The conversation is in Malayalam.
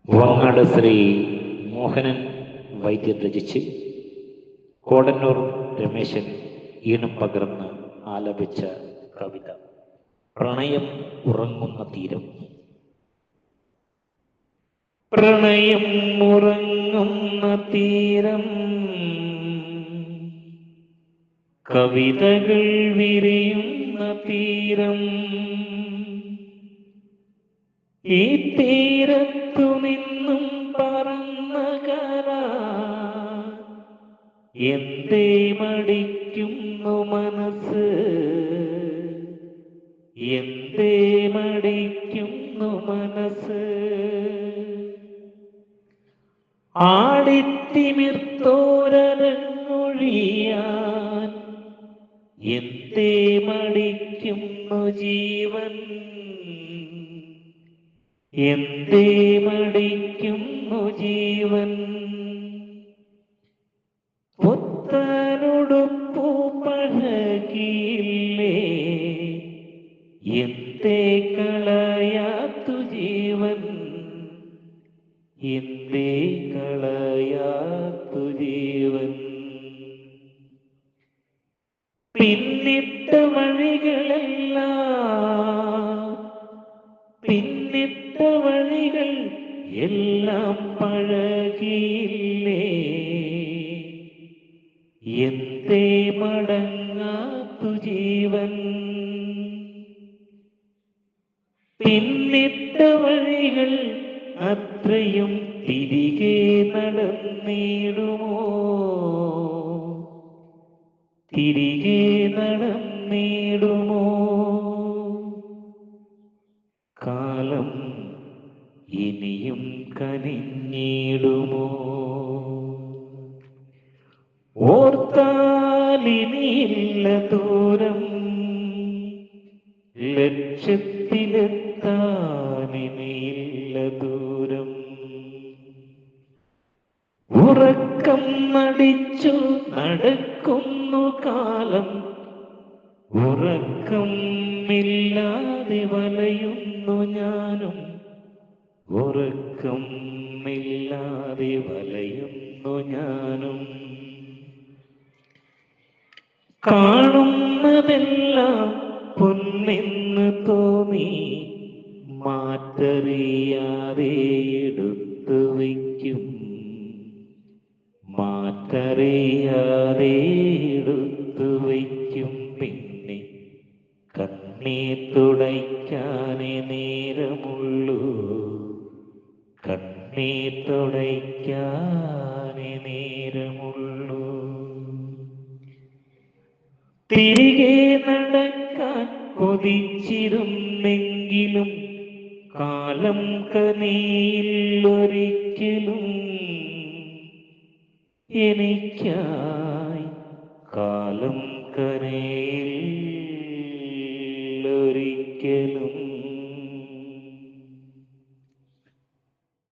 വങ്ങാട് ശ്രീ മോഹനൻ വൈദ്യർ രചിച്ച് കോടന്നൂർ രമേശൻ ഈണം പകർന്ന് ആലപിച്ച കവിത പ്രണയം ഉറങ്ങുന്ന തീരം. പ്രണയം ഉറങ്ങുന്ന തീരം, കവിതകൾ വിരിയുന്ന തീരം. ഈ തീരത്തു നിന്നും പറന്ന കര എന്തേ മടിക്കുന്നു മനസ്സ്, എന്തേ മടിക്കുന്നു മനസ്സ്. ആടിത്തിമിർത്തോരൊഴിയാൻ എന്തേ മടിക്കുന്നു ജീവൻ, എന്തേ മടിക്കുന്നു ജീവൻ. പുത്തനുടുപ്പു പഴകിയില്ലേ, എന്തേ കളയാത്തു ജീവൻ, എന്തേ കളയാത്തു ജീവൻ. പിന്നിട്ട വഴികളെല്ലാം, പിന്നിട്ട വഴികൾ എല്ലാം പഴകിയില്ലേ, എന്തേ മടങ്ങാത്തു ജീവൻ. പിന്നിട്ട വഴികൾ അത്രയും തിരികെ നടന്നിടുമോ, തിരികെ നടന്നിടുമോ. കാലം ഇനിയും കനിഞ്ഞിടുമോ, ഓർത്താലിനിയില്ല ദൂരം, ലക്ഷ്യത്തിലെത്താനിനിയില്ല ദൂരം. ഉറക്കം നടിച്ചു നടക്കുന്നു കാലം, ഉറക്കം ഇല്ലാതെ വലയുന്നു ഞാനും, ഉറക്കം ഇല്ലാതെ വലയുന്നു ഞാനും. കാണുന്നതെല്ലാം പൊന്നെന്ന് തോന്നി മാറ്ററിയാതെ എടുത്തു വയ്ക്കും, മാറ്ററിയാതെ എടുത്തു വയ്ക്കും. പിന്നെ കണ്ണീർ തുടയ്ക്കാനേ നേരമുള്ളൂ, കണ്ണീർ തുടയ്ക്കാനേ നേരമുള്ളൂ. തിരികെ നടക്കാൻ കൊതിച്ചിരുന്നെങ്കിലും കാലം കനിയില്ലൊരിക്കലും, എനിക്കായി കാലം കനിയില്ലൊരിക്കലും.